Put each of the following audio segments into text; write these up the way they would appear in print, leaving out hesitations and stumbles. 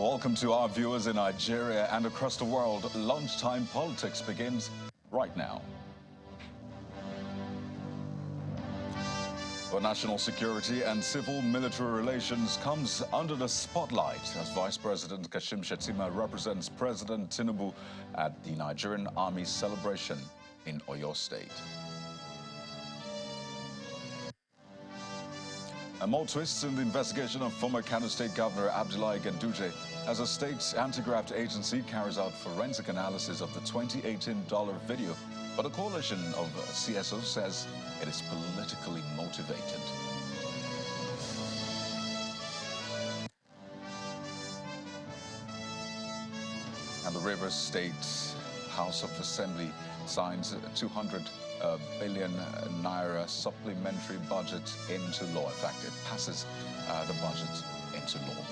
Welcome to our viewers in Nigeria and across the world. Lunchtime Politics begins right now. Well, national security and civil-military relations comes under the spotlight as Vice President Kashim Shettima represents President Tinubu at the Nigerian Army celebration in Oyo State. And more twists in the investigation of former Kano State Governor Abdullahi Ganduje as a state anti-graft agency carries out forensic analysis of the 2018 dollar video. But a coalition of CSOs says it is politically motivated. And the Rivers State House of Assembly signs 200 billion naira supplementary budget into law. In fact, it passes the budget into law.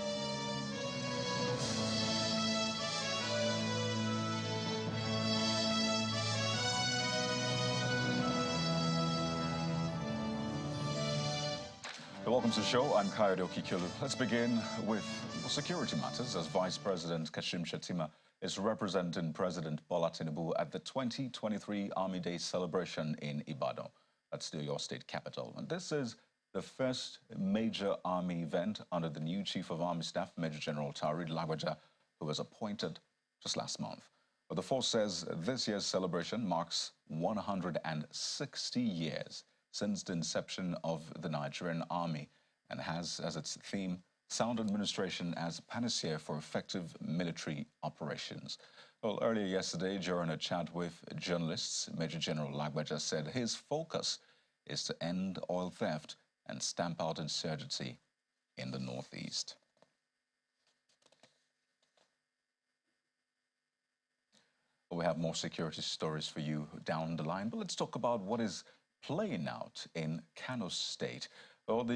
Welcome to the show. I'm Kayode Okikulu. Let's begin with security matters as Vice President Kashim Shettima is representing President Bola Tinubu at the 2023 Army Day celebration in Ibadan. That's your state capital. And this is the first major Army event under the new Chief of Army Staff, Major General Taoreed Lagbaja, who was appointed just last month. But the force says this year's celebration marks 160 years since the inception of the Nigerian Army and has as its theme sound administration as panacea for effective military operations. Well, earlier yesterday, during a chat with journalists, Major General Lagbaja said his focus is to end oil theft and stamp out insurgency in the Northeast. Well, we have more security stories for you down the line, but let's talk about what is playing out in Kano State. Well,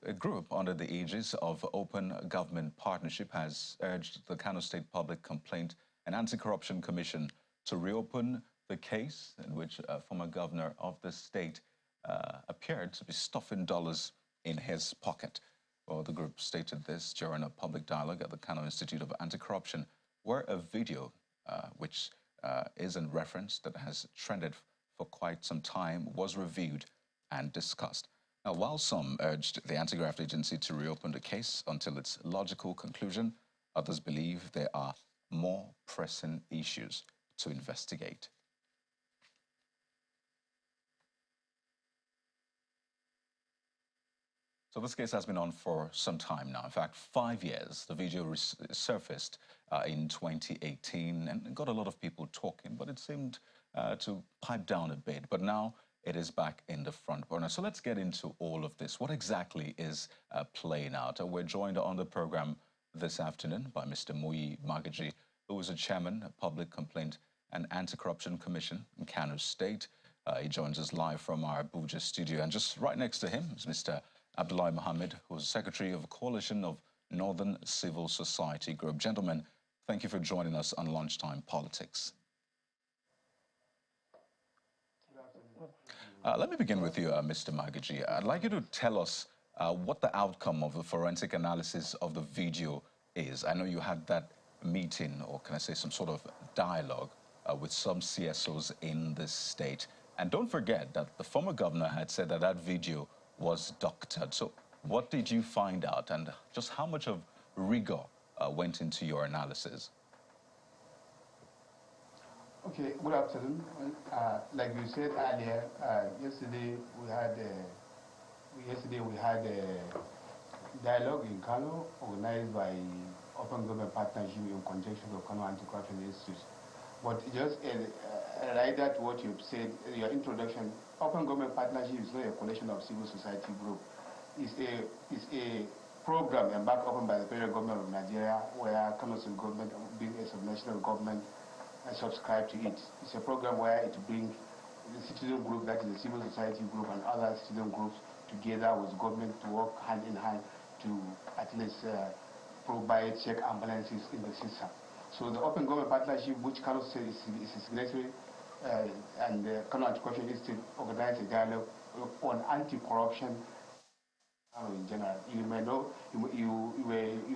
a group under the aegis of Open Government Partnership has urged the Kano State Public Complaint and Anti-Corruption Commission to reopen the case in which a former governor of the state appeared to be stuffing dollars in his pocket. Well, the group stated this during a public dialogue at the Kano Institute of Anti-Corruption, where a video, which is in reference that has trended for quite some time, was reviewed and discussed. Now, while some urged the anti-graft agency to reopen the case until its logical conclusion, others believe there are more pressing issues to investigate. So this case has been on for some time now. In fact, 5 years. The video surfaced in 2018 and got a lot of people talking, but it seemed to pipe down a bit. But now it is back in the front burner. So let's get into all of this. What exactly is playing out? We're joined on the program this afternoon by Mr. Muyi Magaji, who is a chairman of Public Complaint and Anti-Corruption Commission in Kano State. He joins us live from our Abuja studio. And just right next to him is Mr. Abdullahi Mohammed, who is Secretary of a Coalition of Northern Civil Society Group. Gentlemen, thank you for joining us on Lunchtime Politics. Let me begin with you, Mr. Magaji. I'd like you to tell us what the outcome of the forensic analysis of the video is. I know you had that meeting, or can I say some sort of dialogue with some CSOs in this state. And don't forget that the former governor had said that that video was doctored. So what did you find out, and just how much of rigor went into your analysis? Okay, good afternoon. Like you said earlier, yesterday we had a dialogue in Kano organized by Open Government Partnership in conjunction with Kano Anti-Corruption Institute. But just right at what you've said, your introduction, Open Government Partnership is not a coalition of civil society group. It's a program embarked upon by the federal government of Nigeria, where Kano State government, being a subnational government, subscribe to it. It's a program where it brings the citizen group, that is the civil society group, and other citizen groups together with government to work hand in hand to at least provide check and balances in the system. So the Open Government Partnership, which Kano State is a signatory, and the Kano Anti-Corruption Institute organized a dialogue on anti-corruption In general, you may know, you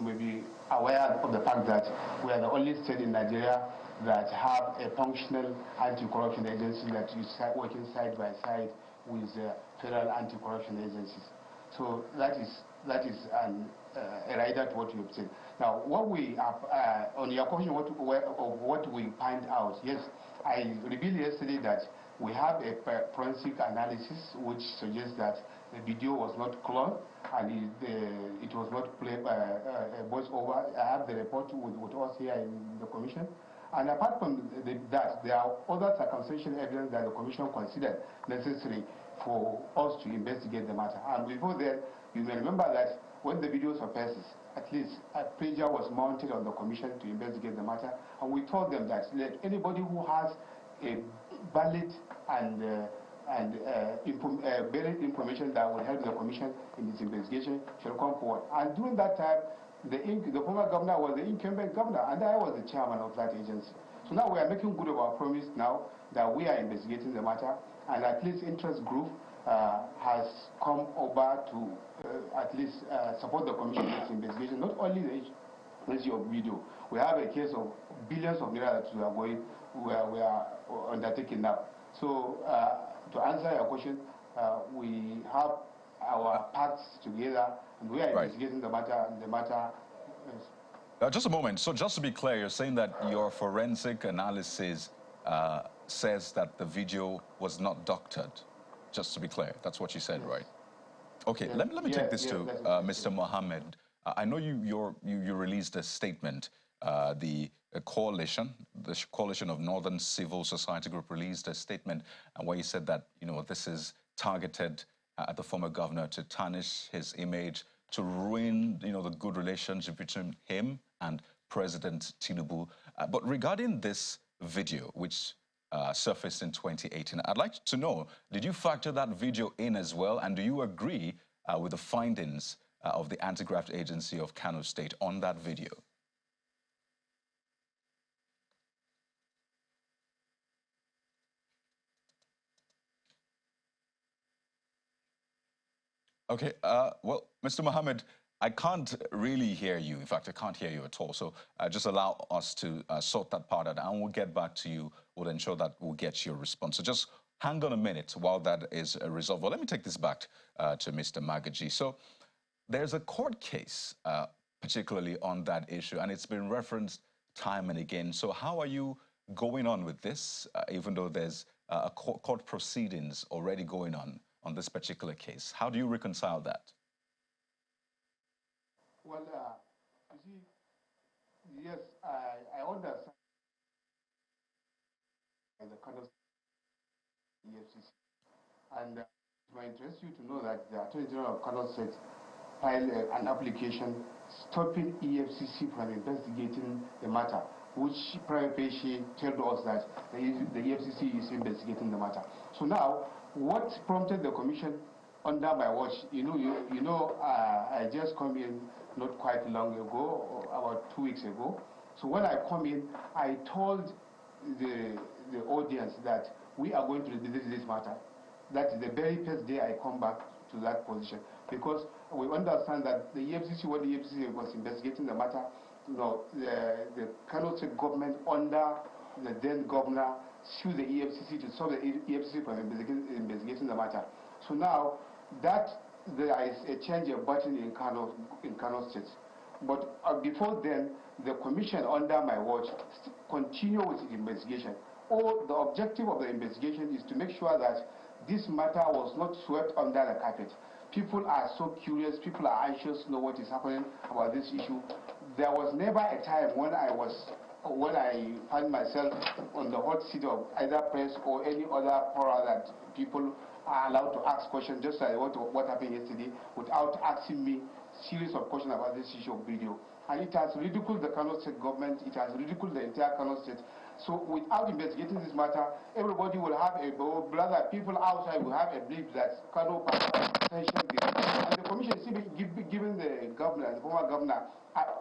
may be aware of the fact that we are the only state in Nigeria that have a functional anti-corruption agency that is working side by side with federal anti-corruption agencies. So that is a rider to what you've said. Now, what we are, on your question, what we find out, yes, I revealed yesterday that we have a forensic analysis which suggests that the video was not cloned and it was not played by a voiceover. I have the report with us here in the commission. And apart from that, there are other circumstantial evidence that the commission considered necessary for us to investigate the matter. And before that, you may remember that when the video surfaces, at least a pressure was mounted on the commission to investigate the matter, and we told them that anybody who has a valid and valid information that will help the commission in its investigation shall come forward. And during that time, the former governor was the incumbent governor, and I was the chairman of that agency. So now we are making good of our promise now that we are investigating the matter, and at least interest group has come over to at least support the commission in its investigation. Not only the issue of video, we have a case of billions of naira that we are undertaking now. So to answer your question, we have our parts together, and we are investigating the matter. And the matter is just a moment. So just to be clear, you're saying that your forensic analysis says that the video was not doctored. Just to be clear, that's what you said, right? Okay, yes. let me take this to Mr. Mohammed. I know you released a statement. The coalition of Northern Civil Society Group released a statement where you said that this is targeted at the former governor to tarnish his image, to ruin the good relationship between him and President Tinubu. But regarding this video, which surfaced in 2018, I'd like to know, did you factor that video in as well, and do you agree with the findings of the Anti-Graft Agency of Kano State on that video? Okay, well, Mr. Mohammed, I can't really hear you. In fact, I can't hear you at all. So just allow us to sort that part out, and we'll get back to you. We'll ensure that we'll get your response. So just hang on a minute while that is resolved. Well, let me take this back to Mr. Magaji. So there's a court case, particularly on that issue, and it's been referenced time and again. So how are you going on with this, even though there's a court proceedings already going on this particular case? How do you reconcile that? Well, you see, yes, I understand the kind of EFCC. And it might interest you to know that the Attorney General of Kano State filed an application stopping EFCC from investigating the matter, which prior facie told us that the EFCC is investigating the matter. So now, what prompted the commission under my watch? I just come in not quite long ago, about 2 weeks ago. So when I come in, I told the audience that we are going to revisit this matter. That is the very first day I come back to that position, because we understand that the EFCC, when the EFCC was investigating the matter, the Kano State government under the then governor sued the EFCC to stop the EFCC from investigating the matter. So now that there is a change of button in Kano State. But before then, the commission under my watch continue with its investigation. The objective of the investigation is to make sure that this matter was not swept under the carpet. People are so curious, people are anxious to know what is happening about this issue. There was never a time when I find myself on the hot seat of either press or any other forum that people are allowed to ask questions, just like what happened yesterday, without asking me series of questions about this issue of video. And it has ridiculed the Kano State government, it has ridiculed the entire Kano State. So without investigating this matter, everybody will have people outside will have a belief that Kano attention this. And the commission is giving the governor, the former governor,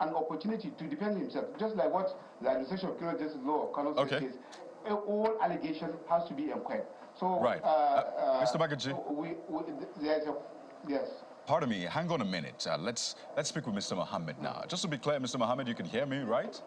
an opportunity to defend himself, just like what the administration of criminal justice law of Kano State is. All allegation has to be inquired. So, right. Mr. Magaji. Yes. Pardon me, hang on a minute. Let's speak with Mr. Mohammed now. Just to be clear, Mr. Mohammed, you can hear me, right?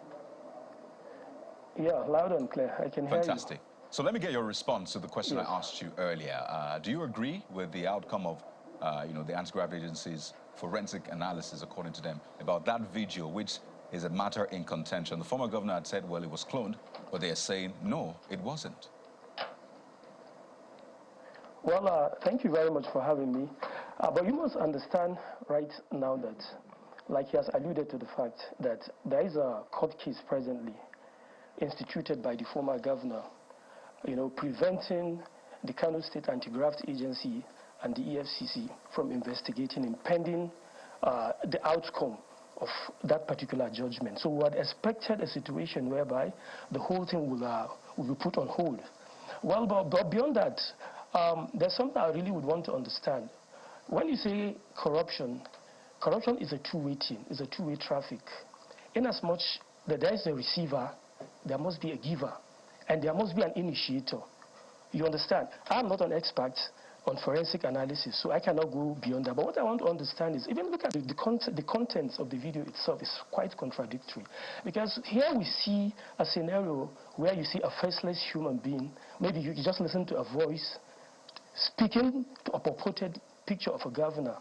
Yeah, loud and clear. I can hear you. Fantastic. So let me get your response to the question Yes. I asked you earlier. Do you agree with the outcome of, the anti-graft agency's forensic analysis, according to them, about that video, which is a matter in contention? The former governor had said, well, it was cloned, but they are saying, no, it wasn't. Well, thank you very much for having me. But you must understand right now that, like he has alluded to the fact that there is a court case presently instituted by the former governor, preventing the Kano State Anti-Graft Agency and the EFCC from investigating and pending the outcome of that particular judgment. So we had expected a situation whereby the whole thing will be put on hold. Well, but beyond that, there's something I really would want to understand. When you say corruption, corruption is a two-way thing, is a two-way traffic. Inasmuch that there is a receiver, there must be a giver, and there must be an initiator. You understand? I'm not an expert on forensic analysis, so I cannot go beyond that. But what I want to understand is, even look at the contents of the video itself is quite contradictory. Because here we see a scenario where you see a faceless human being, maybe you just listen to a voice, speaking to a purported picture of a governor,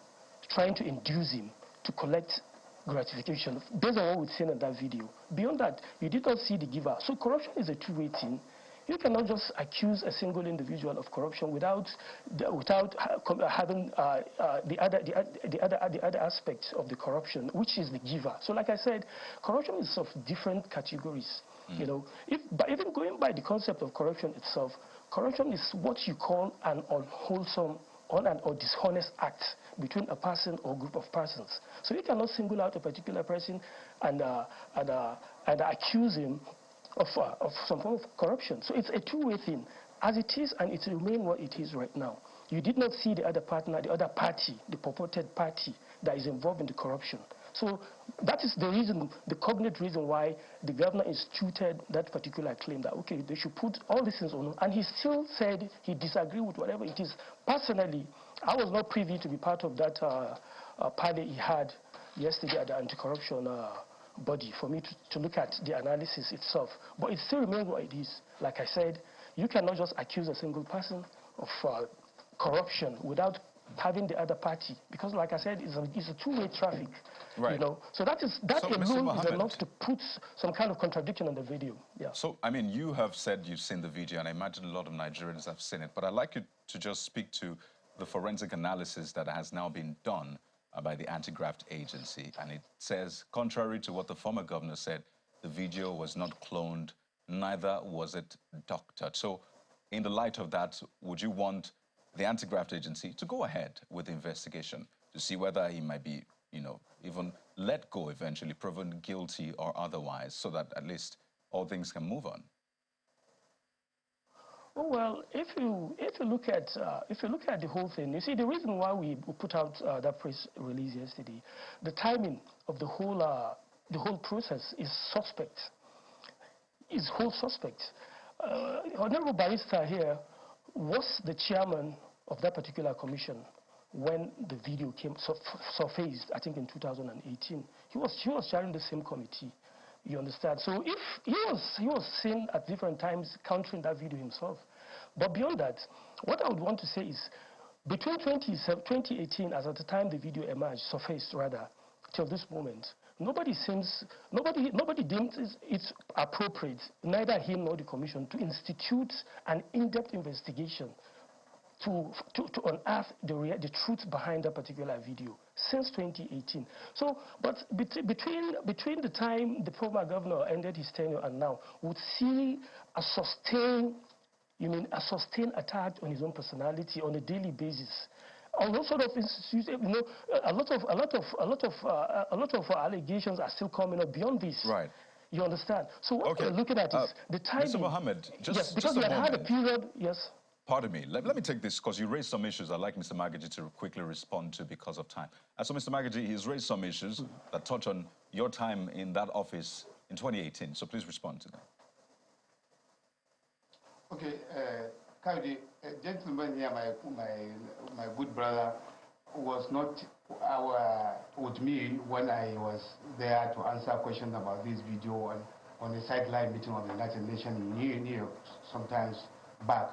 trying to induce him to collect gratification based on what we've seen in that video. Beyond that, you did not see the giver. So corruption is a two-way thing. You cannot just accuse a single individual of corruption without having the other aspect of the corruption, which is the giver. So, like I said, corruption is of different categories. But even going by the concept of corruption itself, corruption is what you call an unwholesome or dishonest act between a person or group of persons. So you cannot single out a particular person and accuse him of some form of corruption. So it's a two-way thing, as it is, and it will remain what it is right now. You did not see the other partner, the other party, the purported party that is involved in the corruption. So that is the reason, the cognate reason why the governor instituted that particular claim that, okay, they should put all these things on. And he still said he disagreed with whatever it is. Personally, I was not privy to be part of that panel he had yesterday at the anti-corruption body for me to look at the analysis itself. But it still remains what it is. Like I said, you cannot just accuse a single person of corruption without having the other party, because like I said, it's a two-way traffic. Right. So that alone is enough to put some kind of contradiction in the video. Yeah. So, I mean, you have said you've seen the video, and I imagine a lot of Nigerians have seen it, but I'd like you to just speak to the forensic analysis that has now been done by the anti-graft agency. And it says, contrary to what the former governor said, the video was not cloned, neither was it doctored. So in the light of that, would you want the anti-graft agency to go ahead with the investigation to see whether he might be, even let go eventually, proven guilty or otherwise, so that at least all things can move on? Oh, well, if you look at the whole thing, you see the reason why we put out that press release yesterday, the timing of the whole process is suspect. Is whole suspect. Honorable Barrister here was the chairman of that particular commission when the video surfaced, I think in 2018. He was chairing the same committee. You understand? So if he was seen at different times countering that video himself. But beyond that, what I would want to say is, between 2018, as at the time the video emerged, surfaced rather, till this moment, nobody deemed it's appropriate, neither him nor the commission, to institute an in-depth investigation to unearth the truth behind that particular video since 2018. So, but between the time the former governor ended his tenure and now, would see a sustained attack on his own personality on a daily basis. Although sort of institutions, a lot of allegations are still coming up beyond this. Right. You understand? So what we're looking at is the timing. Mr. Mohammed, yes, because we had a period. Yes. Pardon me. Let me take this, because you raised some issues I'd like Mr. Magaji to quickly respond to because of time. So Mr. Magaji, he's raised some issues that touch on your time in that office in 2018. So please respond to that. Okay, Kaudi, a gentleman here, my good brother, was not with me when I was there to answer questions about this video on the sideline meeting of the United Nations in New York sometimes back.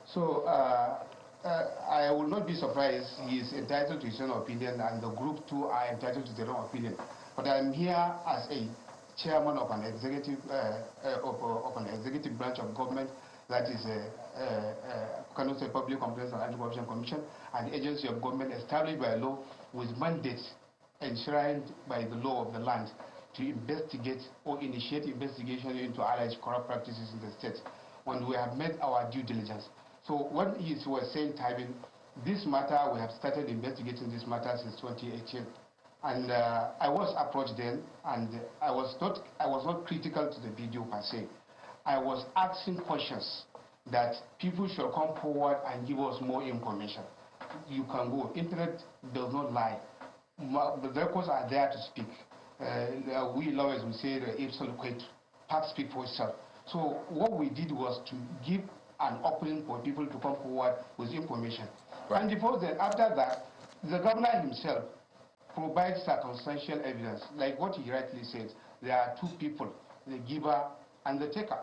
So I will not be surprised. He is entitled to his own opinion, and the group too are entitled to their own opinion. But I'm here as a chairman of an executive branch of government, that is Kano State Public Complaints and Anti-Corruption Commission, an agency of government established by law with mandates enshrined by the law of the land to investigate or initiate investigation into alleged corrupt practices in the state when we have made our due diligence. So when he was saying timing, this matter, we have started investigating this matter since 2018. And I was approached then, and I was not critical to the video per se. I was asking questions that people should come forward and give us more information. You can go. Internet does not lie. The records are there to speak. We lawyers, we say the absolute facts speak for itself. So what we did was to give an opening for people to come forward with information. Right. And before that, after that, the governor himself provides circumstantial evidence. Like what he rightly said, there are two people, the giver and the taker.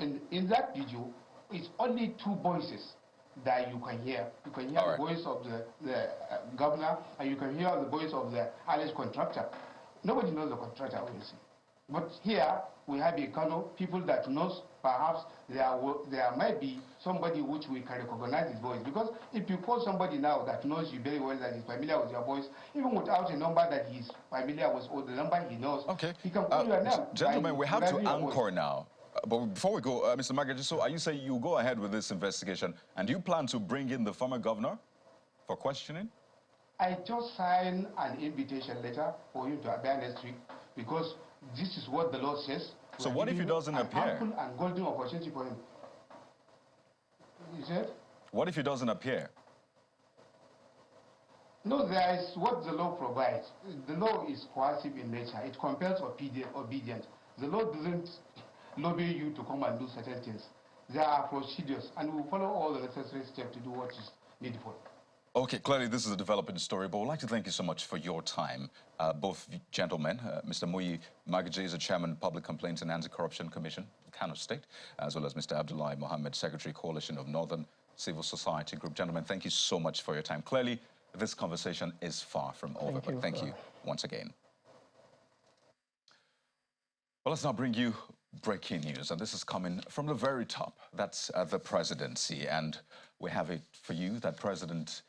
In that video, it's only two voices that you can hear. You can hear the voice of the governor, and you can hear the voice of the alleged contractor. Nobody knows the contractor, obviously. But here, we have a Kano, people that knows perhaps there might be somebody which we can recognize his voice. Because if you call somebody now that knows you very well, that is familiar with your voice, even without a number that he's familiar with, or the number he knows, he can call your name. Gentlemen, we have to anchor now. But before we go, Mr. Magaji, so are you saying you go ahead with this investigation, and do you plan to bring in the former governor for questioning? I just signed an invitation letter for him to appear next week, because this is what the law says. So what if he doesn't appear? Ample and golden opportunity for him. You said? What if he doesn't appear? No, there is what the law provides. The law is coercive in nature. It compels obedience. The law doesn't lobby you to come and do certain things. There are procedures, and we will follow all the necessary steps to do what is needful. Okay, clearly this is a developing story, but I'd like to thank you so much for your time. Both gentlemen, Mr. Muyi Magaji is the Chairman of Public Complaints and Anti-Corruption Commission, Kano State, as well as Mr. Abdullahi Mohammed, Secretary, Coalition of Northern Civil Society Group. Gentlemen, thank you so much for your time. Clearly, this conversation is far from over, but thank you once again. Well, let's now bring you breaking news, and this is coming from the very top. That's the presidency, and we have it for you that President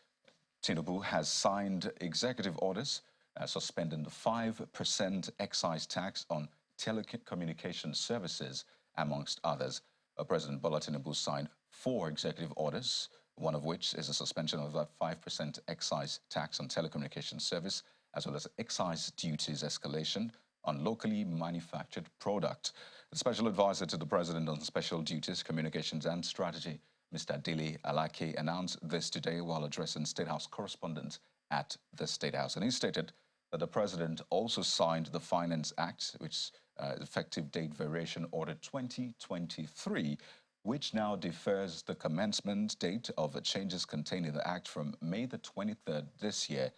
Tinubu has signed executive orders suspending the 5% excise tax on telecommunication services, amongst others. President Bola Tinubu signed 4 executive orders, one of which is a suspension of that 5% excise tax on telecommunication service, as well as excise duties escalation on locally manufactured product. The special advisor to the president on special duties, communications and strategy, Mr. Dele Alake, announced this today while addressing State House correspondents at the State House. And he stated that the president also signed the Finance Act, which effective date variation order 2023, which now defers the commencement date of the changes contained in the act from May the 23rd this year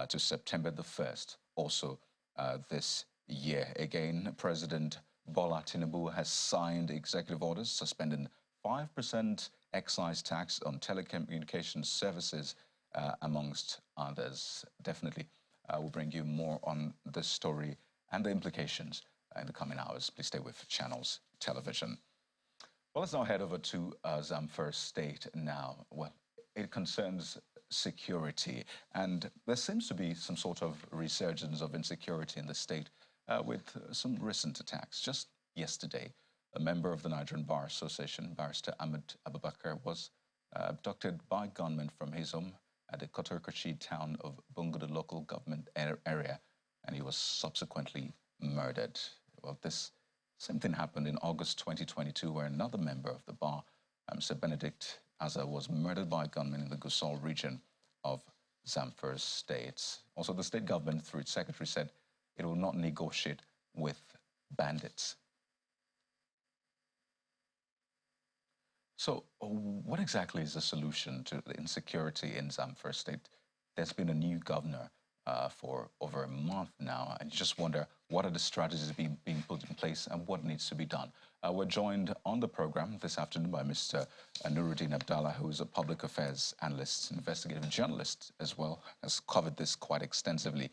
to September the 1st, also this year. Again, President Bola Tinubu has signed executive orders suspending 5% excise tax on telecommunications services, amongst others. Definitely, we'll bring you more on this story and the implications in the coming hours. Please stay with Channels Television. Well, let's now head over to Zamfara State now. Well, it concerns security, and there seems to be some sort of resurgence of insecurity in the state with some recent attacks. Just yesterday, a member of the Nigerian Bar Association, Barrister Ahmed Abubakar, was abducted by gunmen from his home at the Kotorkochi town of Bungudu local government area, and he was subsequently murdered. Well, this same thing happened in August 2022, where another member of the bar, Sir Benedict Azza, was murdered by gunmen in the Gusau region of Zamfara State. Also, the state government, through its secretary, said it will not negotiate with bandits. So what exactly is the solution to the insecurity in Zamfara State? there's been a new governor for over a month now, and you just wonder what are the strategies being put in place and what needs to be done. We're joined on the program this afternoon by Mr. Nuruddin Abdallah, who is a public affairs analyst, investigative journalist as well, has covered this quite extensively,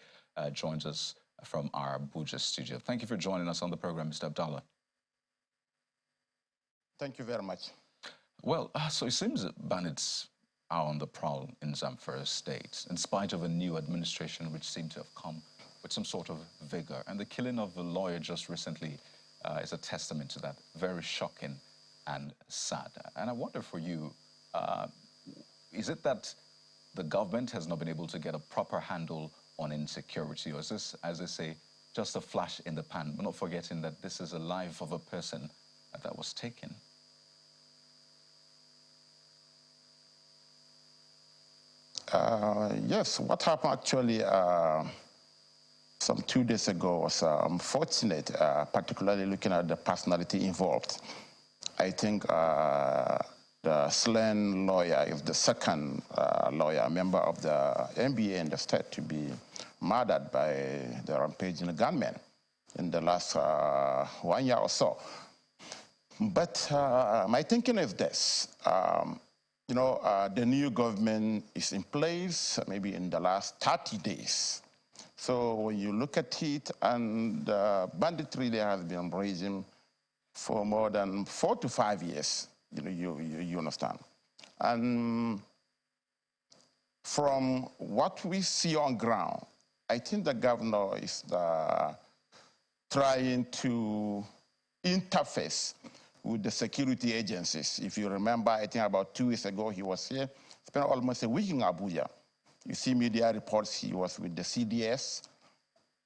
joins us from our Abuja studio. Thank you for joining us on the program, Mr. Abdallah. Thank you very much. Well, so it seems that bandits are on the prowl in Zamfara state, in spite of a new administration which seemed to have come with some sort of vigor. And the killing of a lawyer just recently is a testament to that. Very shocking and sad. And I wonder for you, is it that the government has not been able to get a proper handle on insecurity, or is this, as they say, just a flash in the pan, but not forgetting that this is a life of a person that was taken? Yes, what happened actually some 2 days ago was unfortunate, particularly looking at the personality involved. I think the slain lawyer is the second lawyer, member of the NBA in the state, to be murdered by the rampaging gunmen in the last 1 year or so. But my thinking is this. You know, the new government is in place maybe in the last 30 days. So when you look at it, and banditry there has been raging for more than 4 to 5 years, you know, you understand. And from what we see on ground, I think the governor is trying to interface with the security agencies. If you remember, I think about 2 weeks ago, he was here, spent almost a week in Abuja. You see media reports, he was with the CDS,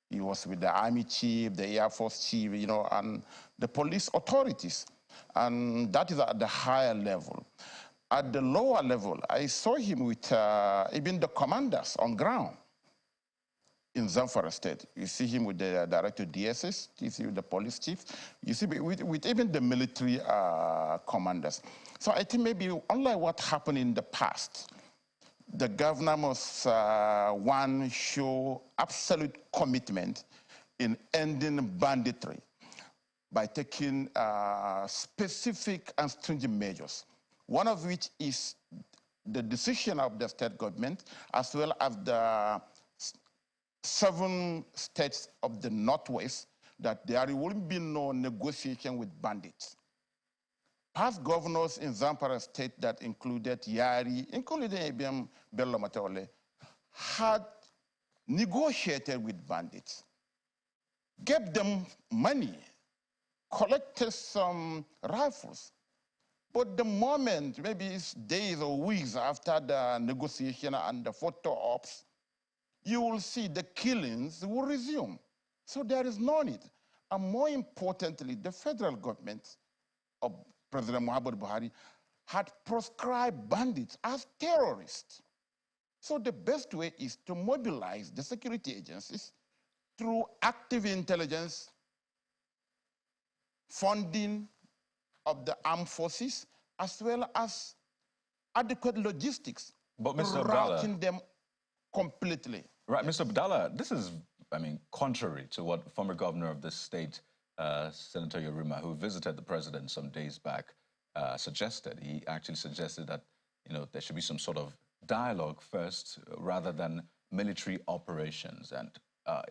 he was with the Army chief, the Air Force chief, you know, and the police authorities. And that is at the higher level. At the lower level, I saw him with even the commanders on ground in Zamfara state. You see him with the director of DSS, you see with the police chief, you see with even the military commanders. So I think maybe unlike what happened in the past, the governor must, one, show absolute commitment in ending banditry by taking specific and stringent measures, one of which is the decision of the state government, as well as the 7 states of the Northwest, that there will be no negotiation with bandits. Past governors in Zamfara state that included Yari, including Ibn Bello Matole, had negotiated with bandits, gave them money, collected some rifles. But the moment, maybe it's days or weeks after the negotiation and the photo ops, you will see the killings will resume. So there is no need. And more importantly, the federal government of President Muhammadu Buhari had proscribed bandits as terrorists. So the best way is to mobilize the security agencies through active intelligence, funding of the armed forces, as well as adequate logistics, but Mr. Abdallah, routing them completely. Right, Mr. Abdallah, this is, I mean, contrary to what former governor of the state, Senator Yerima, who visited the president some days back, suggested. He actually suggested that, you know, there should be some sort of dialogue first rather than military operations. And, I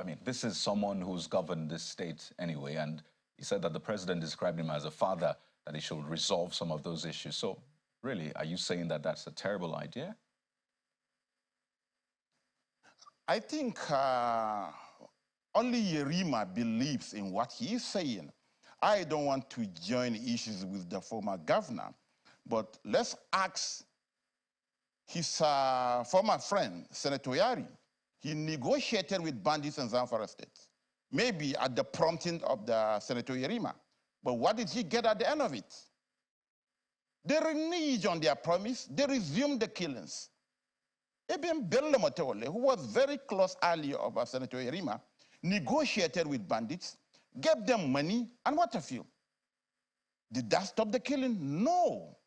mean, this is someone who's governed this state anyway, and he said that the president described him as a father, that he should resolve some of those issues. So, really, are you saying that that's a terrible idea? I think only Yerima believes in what he is saying. I don't want to join issues with the former governor, but let's ask his former friend, Senator Yari. He negotiated with bandits in Zamfara state, maybe at the prompting of the Senator Yerima. But what did he get at the end of it? They reneged on their promise. They resumed the killings. Even Bello Matole, who was very close ally of Senator Yerima, negotiated with bandits, gave them money, and what have you? Did that stop the killing? No.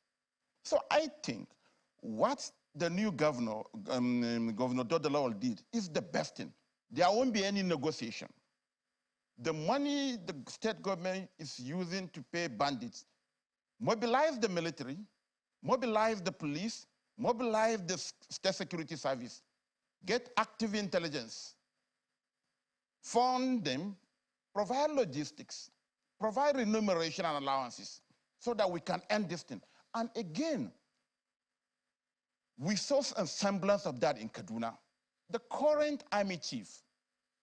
So I think what the new governor, Governor Dodolawal did is the best thing. There won't be any negotiation. The money the state government is using to pay bandits, mobilize the military, mobilize the police, mobilize the state security service, get active intelligence, fund them, provide logistics, provide remuneration and allowances so that we can end this thing. And again, we saw a semblance of that in Kaduna. The current army chief,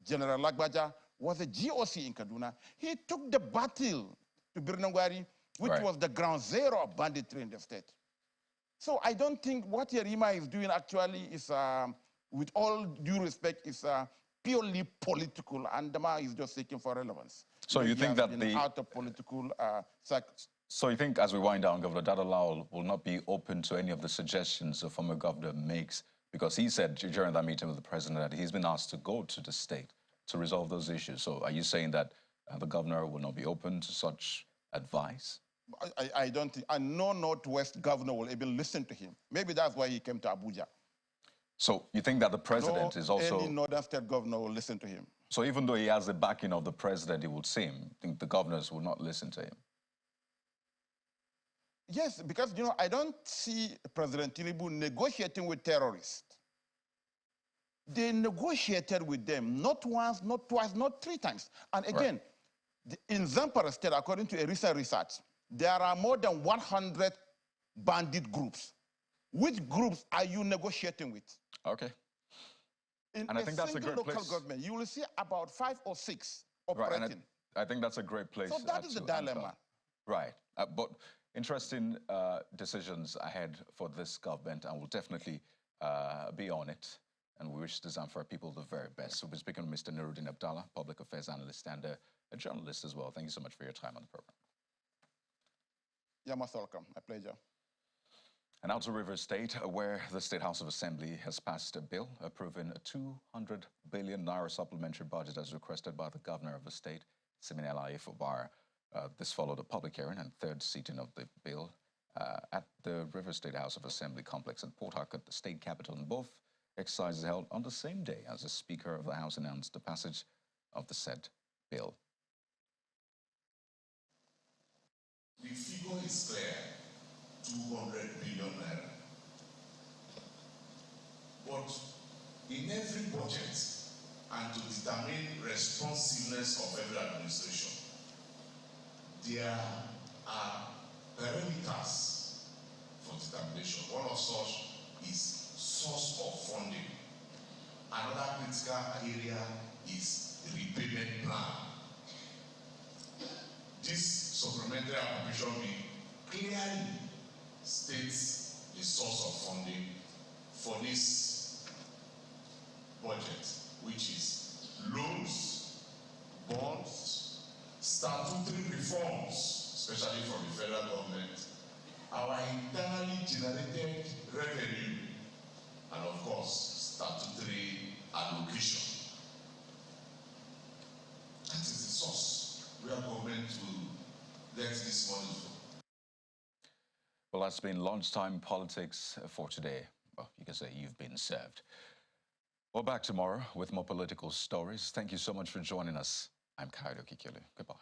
General Lagbaja, was a GOC in Kaduna. He took the battle to Birnangwari, which was the ground zero of banditry in the state. So I don't think what Yerima is doing actually is, with all due respect, is purely political, and Dama is just seeking for relevance. So you think that the out of political So you think, as we wind down, Governor Dodolawal will not be open to any of the suggestions the former governor makes, because he said during that meeting with the president that he's been asked to go to the state to resolve those issues. So are you saying that the governor will not be open to such advice? I don't think, and no Northwest governor will even listen to him. Maybe that's why he came to Abuja. So you think that the president is also... any northern state governor will listen to him. So even though he has the backing of the president, it would seem, think the governors will not listen to him? Yes, because, you know, I don't see President Tinubu negotiating with terrorists. They negotiated with them not once, not twice, not three times. And again, in Zamfara state, according to a recent research, there are more than 100 bandit groups. Which groups are you negotiating with? Okay. In and I think that's a great local place. government, you will see about 5 or 6 operating. Right, and I think that's a great place. So that is the dilemma. Right, but interesting decisions ahead for this government, and we'll definitely be on it. And we wish the Zamfara people the very best. So we're speaking with Mr. Nuruddin Abdallah, public affairs analyst and a journalist as well. Thank you so much for your time on the program. You're most welcome. My pleasure. And out to Rivers State, where the State House of Assembly has passed a bill approving a 200 billion naira supplementary budget as requested by the governor of the state, Siminala Ifobara. This followed a public hearing and third sitting of the bill at the Rivers State House of Assembly complex in Port Harcourt, the state capital, and both exercises held on the same day as the Speaker of the House announced the passage of the said bill. The figure is clear, 200 billion naira. But in every budget, and to determine responsiveness of every administration, there are parameters for determination. One of such is source of funding. Another critical area is repayment plan. This supplementary appropriation bill clearly states the source of funding for this budget, which is loans, bonds, statutory reforms, especially from the federal government, our internally generated revenue, and of course, statutory allocation. That is the source where government will get this money from. Well, that's been Lunchtime Politics for today. Well, you can say you've been served. We're back tomorrow with more political stories. Thank you so much for joining us. I'm Kaido Kikili. Goodbye.